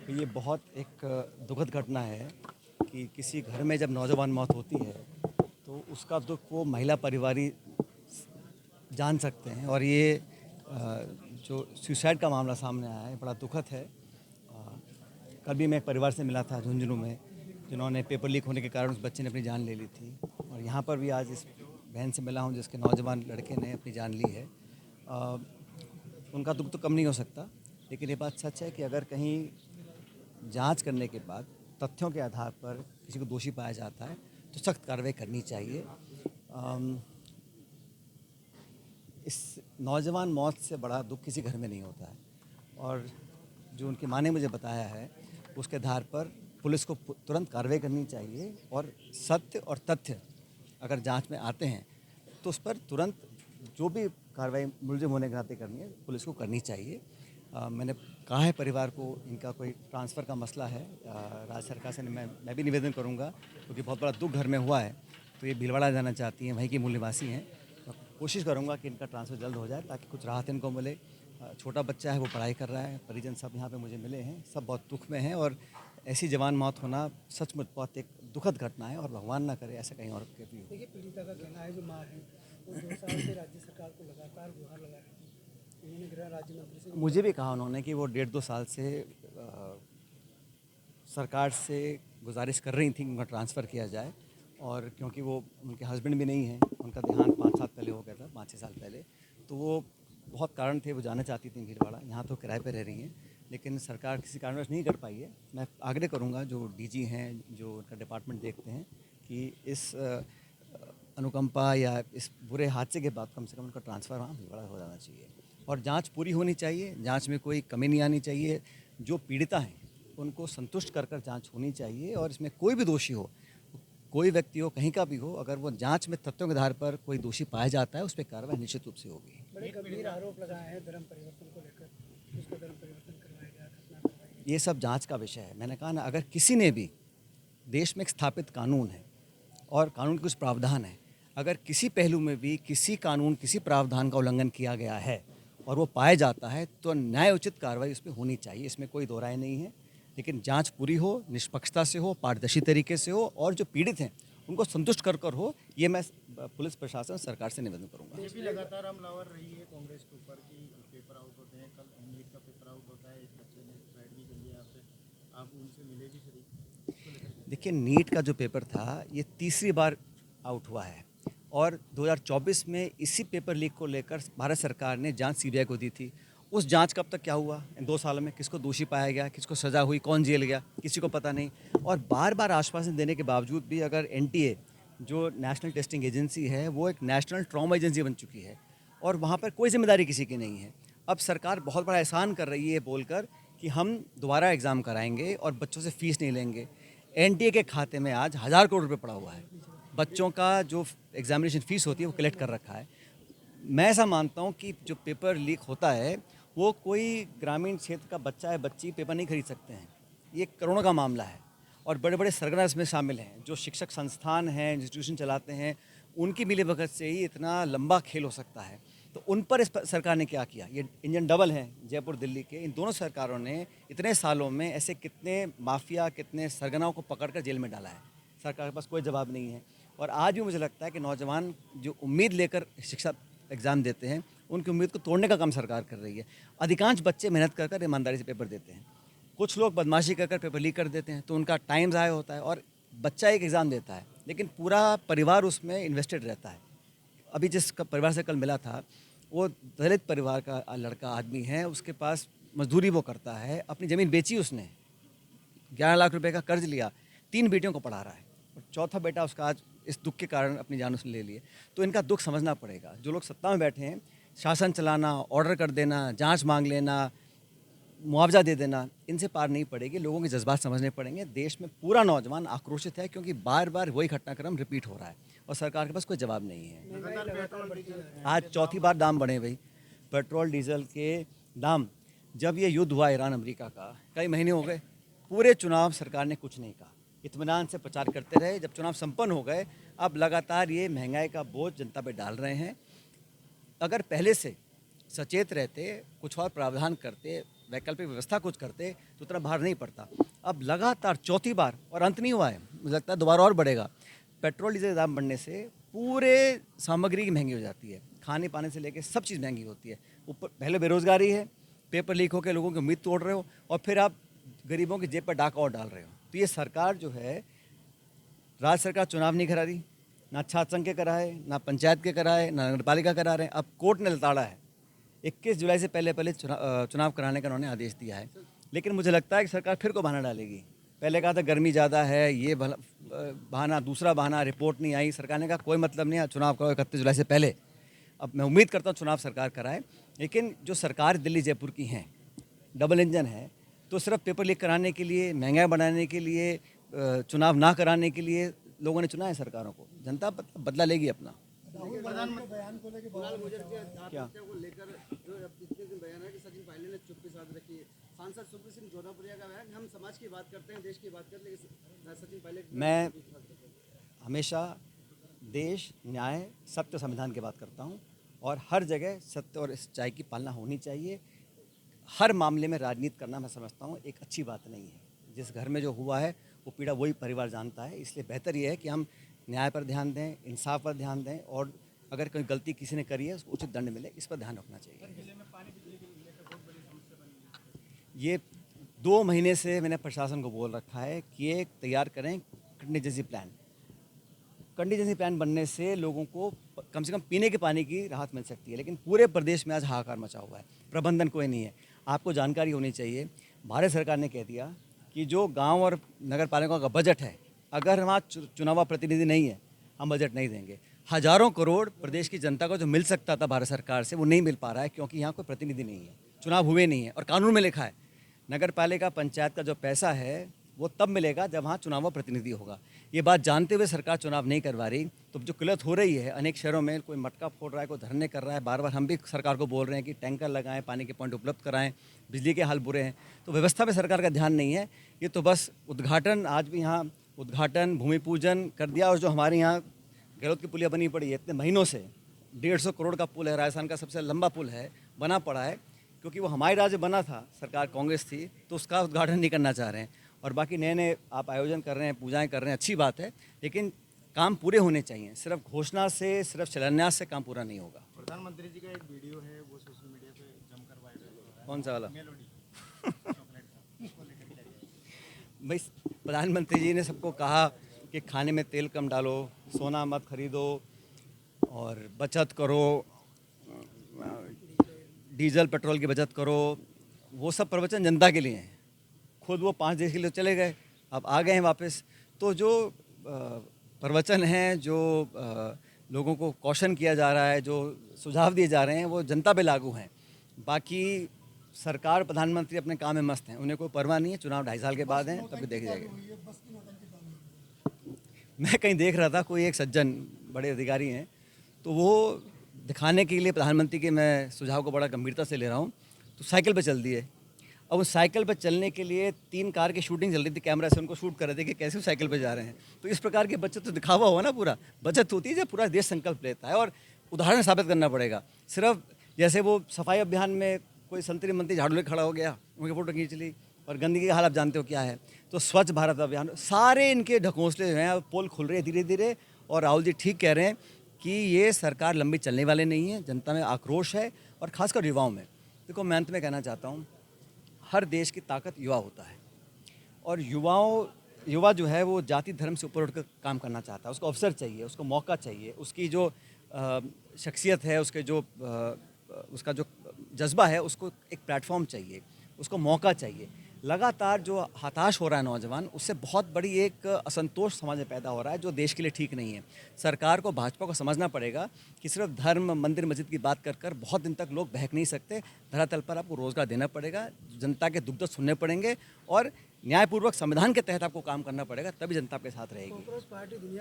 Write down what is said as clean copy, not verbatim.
तो ये बहुत एक दुखद घटना है कि किसी घर में जब नौजवान मौत होती है तो उसका दुख वो महिला परिवार ही जान सकते हैं। और ये जो सुसाइड का मामला सामने आया है बड़ा दुखद है। कल भी मैं एक परिवार से मिला था झुंझुनू में, जिन्होंने पेपर लीक होने के कारण उस बच्चे ने अपनी जान ले ली थी। और यहाँ पर भी आज इस बहन से मिला हूँ जिसके नौजवान लड़के ने अपनी जान ली है। उनका दुख तो कम नहीं हो सकता, लेकिन ये बात सच है कि अगर कहीं जांच करने के बाद तथ्यों के आधार पर किसी को दोषी पाया जाता है तो सख्त कार्रवाई करनी चाहिए। इस नौजवान मौत से बड़ा दुख किसी घर में नहीं होता है। और जो उनकी माँ ने मुझे बताया है उसके आधार पर पुलिस को तुरंत कार्रवाई करनी चाहिए। और सत्य और तथ्य अगर जांच में आते हैं तो उस पर तुरंत जो भी कार्रवाई मुलजिम होने के नाते करनी है पुलिस को करनी चाहिए। मैंने कहा है परिवार को, इनका कोई ट्रांसफ़र का मसला है राज्य सरकार से, मैं भी निवेदन करूंगा क्योंकि बहुत बड़ा दुख घर में हुआ है। तो ये भीलवाड़ा जाना चाहती हैं, वहीं की मूल निवासी हैं। तो कोशिश करूंगा कि इनका ट्रांसफ़र जल्द हो जाए ताकि कुछ राहत इनको मिले। छोटा बच्चा है, वो पढ़ाई कर रहा है, परिजन सब यहाँ पे मुझे मिले हैं, सब बहुत दुख में हैं। और ऐसी जवान मौत होना सचमुच बहुत एक दुखद घटना है और भगवान ना करे ऐसा कहीं और के भी हो। देखिए, पीड़िता का कहना है जो माँ है वो 2 साल से राज्य सरकार को लगातार गुहार लगा रही थी। उन्होंने गृह राज्य मंत्री से मुझे भी कहा उन्होंने कि वो 1.5-2 साल से सरकार से गुजारिश कर रही थी कि उनका ट्रांसफ़र किया जाए। और क्योंकि वो उनके हस्बैंड भी नहीं हैं, उनका देहांत 5 साल पहले हो गया था, 5-6 साल पहले। तो वो बहुत कारण थे, वो जाना चाहती थी भीलवाड़ा। यहाँ तो किराए पे रह रही हैं, लेकिन सरकार किसी कारणवश नहीं कर पाई है। मैं आग्रह करूँगा जो डीजी हैं, जो उनका डिपार्टमेंट देखते हैं, कि इस अनुकंपा या इस बुरे हादसे के बाद कम से कम उनका ट्रांसफ़र वहाँ भीलवाड़ा हो जाना चाहिए। और जांच पूरी होनी चाहिए, जांच में कोई कमी नहीं आनी चाहिए। जो पीड़िता हैं उनको संतुष्ट कर जांच होनी चाहिए। और इसमें कोई भी दोषी हो, कोई व्यक्ति हो, कहीं का भी हो, अगर वो जांच में तथ्यों के आधार पर कोई दोषी पाया जाता है उस पर कार्रवाई निश्चित रूप से होगी। बड़े गंभीर आरोप लगाए हैं धर्म परिवर्तन को लेकर, उसका धर्म परिवर्तन करवाया गया, घटना करवाई गई। ये सब जांच का विषय है। मैंने कहा ना, अगर किसी ने भी, देश में एक स्थापित कानून है और कानून के कुछ प्रावधान है, अगर किसी पहलू में भी किसी कानून, किसी प्रावधान का उल्लंघन किया गया है और वो पाया जाता है तो न्याय उचित कार्रवाई उस पर होनी चाहिए, इसमें कोई दो राय नहीं है। लेकिन जांच पूरी हो, निष्पक्षता से हो, पारदर्शी तरीके से हो और जो पीड़ित हैं उनको संतुष्ट कर हो, ये मैं पुलिस प्रशासन सरकार से निवेदन करूंगा। ये भी लगातार हमलावर रही है कांग्रेस के ऊपर की पेपर आउट होते हैं। कल नीट का पेपर आउट होता है, एक बच्चे ने सुसाइड भी कर लिया। आपसे आप उनसे मिले भी शरीक? देखिए, नीट का जो पेपर था ये तीसरी बार आउट हुआ है। और 2024 में इसी पेपर लीक को लेकर भारत सरकार ने जांच सीबीआई को दी थी। उस जांच का अब तक क्या हुआ इन 2 सालों में? किसको दोषी पाया गया, किसको सज़ा हुई, कौन जेल गया, किसी को पता नहीं। और बार बार आश्वासन देने के बावजूद भी अगर एनटीए जो नेशनल टेस्टिंग एजेंसी है वो एक नेशनल ट्रॉमा एजेंसी बन चुकी है और वहाँ पर कोई जिम्मेदारी किसी की नहीं है। अब सरकार बहुत बड़ा एहसान कर रही है बोलकर कि हम दोबारा एग्ज़ाम कराएंगे और बच्चों से फ़ीस नहीं लेंगे। एनटीए के खाते में आज 1,000 करोड़ रुपए पड़ा हुआ है। बच्चों का जो एग्जामिनेशन फ़ीस होती है वो कलेक्ट कर रखा है। मैं ऐसा मानता हूँ कि जो पेपर लीक होता है वो कोई ग्रामीण क्षेत्र का बच्चा है, बच्ची पेपर नहीं खरीद सकते हैं। ये करोड़ों का मामला है और बड़े बड़े सरगना इसमें शामिल हैं। जो शिक्षक संस्थान हैं, इंस्टीट्यूशन चलाते हैं, उनकी मिलीभगत से ही इतना लंबा खेल हो सकता है। तो उन पर सरकार ने क्या किया? ये इंजन डबल हैं जयपुर दिल्ली के, इन दोनों सरकारों ने इतने सालों में ऐसे कितने माफिया, कितने सरगनाओं को पकड़कर जेल में डाला है। सरकार के पास कोई जवाब नहीं है। और आज भी मुझे लगता है कि नौजवान जो उम्मीद लेकर शिक्षा एग्ज़ाम देते हैं उनकी उम्मीद को तोड़ने का काम सरकार कर रही है। अधिकांश बच्चे मेहनत कर ईमानदारी से पेपर देते हैं। कुछ लोग बदमाशी कर पेपर लीक कर देते हैं तो उनका टाइम ज़ाया होता है। और बच्चा एक एग्ज़ाम देता है लेकिन पूरा परिवार उसमें इन्वेस्टेड रहता है। अभी जिस परिवार से कल मिला था वो दलित परिवार का लड़का आदमी है, उसके पास मजदूरी वो करता है, अपनी ज़मीन बेची उसने, 11 लाख रुपए का कर्ज लिया, 3 बेटियों को पढ़ा रहा है और चौथा बेटा उसका आज इस दुख के कारण अपनी जान उसने ले लिए। तो इनका दुख समझना पड़ेगा। जो लोग सत्ता में बैठे हैं, शासन चलाना, ऑर्डर कर देना, जांच मांग लेना, मुआवजा दे देना, इनसे पार नहीं पड़ेगी। लोगों के जज्बात समझने पड़ेंगे। देश में पूरा नौजवान आक्रोशित है क्योंकि बार बार वही घटनाक्रम रिपीट हो रहा है और सरकार के पास कोई जवाब नहीं है। आज चौथी बार दाम बढ़े भाई, पेट्रोल डीजल के दाम। जब ये युद्ध हुआ ईरान अमेरिका का, कई महीने हो गए, पूरे चुनाव सरकार ने कुछ नहीं कहा, इत्मीनान से प्रचार करते रहे। जब चुनाव संपन्न हो गए, अब लगातार ये महंगाई का बोझ जनता पे डाल रहे हैं। अगर पहले से सचेत रहते, कुछ और प्रावधान करते, वैकल्पिक व्यवस्था कुछ करते तो उतना भार नहीं पड़ता। अब लगातार चौथी बार और अंत नहीं हुआ है, मुझे लगता है दोबारा और बढ़ेगा। पेट्रोल डीजल के दाम बढ़ने से पूरे सामग्री की महंगी हो जाती है, खाने पाने से लेकर सब चीज़ महंगी होती है। ऊपर पहले बेरोजगारी है, पेपर लीक होकर लोगों की उम्मीद तोड़ रहे हो, और फिर आप गरीबों की जेब पर डाका और डाल रहे हो। तो ये सरकार जो है, राज्य सरकार चुनाव नहीं करा रही, ना छात्र संघ के कराए, ना पंचायत के कराए, ना नगर पालिका करा रहे हैं। अब कोर्ट ने लताड़ा है, 21 जुलाई से पहले चुनाव कराने का उन्होंने आदेश दिया है। लेकिन मुझे लगता है कि सरकार फिर को बहाना डालेगी। पहले कहा था गर्मी ज़्यादा है, ये बहाना, दूसरा बहाना, रिपोर्ट नहीं आई। सरकार ने कहा कोई मतलब नहीं है, चुनाव करो 31 जुलाई से पहले। अब मैं उम्मीद करता हूँ चुनाव सरकार कराए, लेकिन जो सरकार दिल्ली जयपुर की हैं, डबल इंजन है, तो सिर्फ पेपर लीक कराने के लिए, महंगाई बढ़ाने के लिए, चुनाव ना कराने के लिए लोगों ने चुना है सरकारों को। जनता बदला लेगी अपना। बयान को लेकर क्या को लेकर जो अब इतने दिन बयान है कि सचिन पायलट ने चुप्पी साध रखी है। सांसद सुखबीर सिंह जोधापुरिया का बयान, हम समाज की बात करते हैं, देश की बात करते हैं, लेकिन सचिन पायलट मैं हमेशा देश, न्याय, सत्य, संविधान की बात करता हूँ, और हर जगह सत्य और सच्चाई की पालना होनी चाहिए। हर मामले में राजनीति करना मैं समझता हूँ एक अच्छी बात नहीं है। जिस घर में जो हुआ है वो पीड़ा वही परिवार जानता है। इसलिए बेहतर ये है कि हम न्याय पर ध्यान दें, इंसाफ पर ध्यान दें, और अगर कोई गलती किसी ने करी है उसको उचित दंड मिले, इस पर ध्यान रखना चाहिए। ये 2 महीने से मैंने प्रशासन को बोल रखा है कि एक तैयार करें कंटीजेंसी प्लान। कंटीजेंसी प्लान बनने से लोगों को कम से कम पीने के पानी की राहत मिल सकती है। लेकिन पूरे प्रदेश में आज हाहाकार मचा हुआ है, प्रबंधन कोई नहीं है। आपको जानकारी होनी चाहिए, भारत सरकार ने कह दिया कि जो गांव और नगर पालिका का बजट है, अगर वहाँ चुनावा प्रतिनिधि नहीं है, हम बजट नहीं देंगे। हजारों करोड़ प्रदेश की जनता को जो मिल सकता था भारत सरकार से, वो नहीं मिल पा रहा है, क्योंकि यहाँ कोई प्रतिनिधि नहीं है, चुनाव हुए नहीं है। और कानून में लिखा है नगर पालिका पंचायत का जो पैसा है वो तब मिलेगा जब वहाँ चुनाव प्रतिनिधि होगा। ये बात जानते हुए सरकार चुनाव नहीं करवा रही, तो जो किल्लत हो रही है अनेक शहरों में, कोई मटका फोड़ रहा है, कोई धरने कर रहा है। बार बार हम भी सरकार को बोल रहे हैं कि टैंकर लगाएं, पानी के पॉइंट उपलब्ध कराएं, बिजली के हाल बुरे हैं। तो व्यवस्था पे सरकार का ध्यान नहीं है। ये तो बस उद्घाटन, आज भी यहाँ उद्घाटन, भूमि पूजन कर दिया, और जो हमारे यहाँ गहलोत की पुलिया बनी पड़ी है इतने महीनों से, 150 करोड़ का पुल है, राजस्थान का सबसे लंबा पुल है, बना पड़ा है, क्योंकि वो हमारे राज्य बना था, सरकार कांग्रेस थी, तो उसका उद्घाटन नहीं करना चाह रहे हैं। और बाकी नए नए आप आयोजन कर रहे हैं, पूजाएं कर रहे हैं, अच्छी बात है, लेकिन काम पूरे होने चाहिए। सिर्फ घोषणा से, सिर्फ शिलान्यास से काम पूरा नहीं होगा। प्रधानमंत्री जी का एक वीडियो है, वो सोशल मीडिया पे जमकर वायरल हो रहा है। कौन सा वाला? मेलोडी चॉकलेट का, उसको लेकर क्या कहिए? भाई, प्रधानमंत्री जी ने सबको कहा कि खाने में तेल कम डालो, सोना मत खरीदो, और बचत करो, डीजल पेट्रोल की बचत करो। वो सब प्रवचन जनता के लिए हैं। खुद वो 5 देश के लिए चले गए, अब आ गए हैं वापस। तो जो प्रवचन हैं, जो लोगों को कौशन किया जा रहा है, जो सुझाव दिए जा रहे हैं, वो जनता पे लागू हैं। बाकी सरकार, प्रधानमंत्री अपने काम में मस्त हैं, उन्हें कोई परवाह नहीं है। चुनाव 2.5 साल के बाद हैं, तभी देख जाएगा। मैं कहीं देख रहा था, कोई एक सज्जन बड़े अधिकारी हैं, तो वो दिखाने के लिए प्रधानमंत्री के मैं सुझाव को बड़ा गंभीरता से ले रहा हूँ, तो साइकिल पे चल दिए। अब उस साइकिल पर चलने के लिए 3 कार की शूटिंग चल रही थी, कैमरा से उनको शूट कर रहे थे कि कैसे वो साइकिल पे जा रहे हैं। तो इस प्रकार की बचत तो दिखावा हुआ ना, पूरा बचत होती है जब पूरा देश संकल्प लेता है, और उदाहरण साबित करना पड़ेगा। सिर्फ जैसे वो सफाई अभियान में कोई संतरी मंत्री झाड़ू लेकर खड़ा हो गया, उनकी फ़ोटो खींच ली, और गंदगी का हाल आप जानते हो क्या है। तो स्वच्छ भारत अभियान, सारे इनके ढकोसले जो हैं, पोल खुल रहे हैं धीरे धीरे। और राहुल जी ठीक कह रहे हैं कि ये सरकार लंबी चलने वाले नहीं है। जनता में आक्रोश है, और खासकर युवाओं में। देखो, मैं अंत में कहना चाहता हूँ, हर देश की ताकत युवा होता है, और युवा जो है वो जाति धर्म से ऊपर उठकर काम करना चाहता है। उसको अवसर चाहिए, उसको मौका चाहिए, उसकी जो शख्सियत है, उसका जो जज्बा है, उसको एक प्लेटफॉर्म चाहिए, उसको मौका चाहिए। लगातार जो हताश हो रहा है नौजवान, उससे बहुत बड़ी एक असंतोष समाज में पैदा हो रहा है, जो देश के लिए ठीक नहीं है। सरकार को, भाजपा को समझना पड़ेगा कि सिर्फ धर्म, मंदिर, मस्जिद की बात कर बहुत दिन तक लोग बहक नहीं सकते। धरातल पर आपको रोज़गार देना पड़ेगा, जनता के दुख दर्द सुनने पड़ेंगे, और न्यायपूर्वक संविधान के तहत आपको काम करना पड़ेगा, तभी जनता आपके साथ रहेगी। कांग्रेस पार्टी दुनिया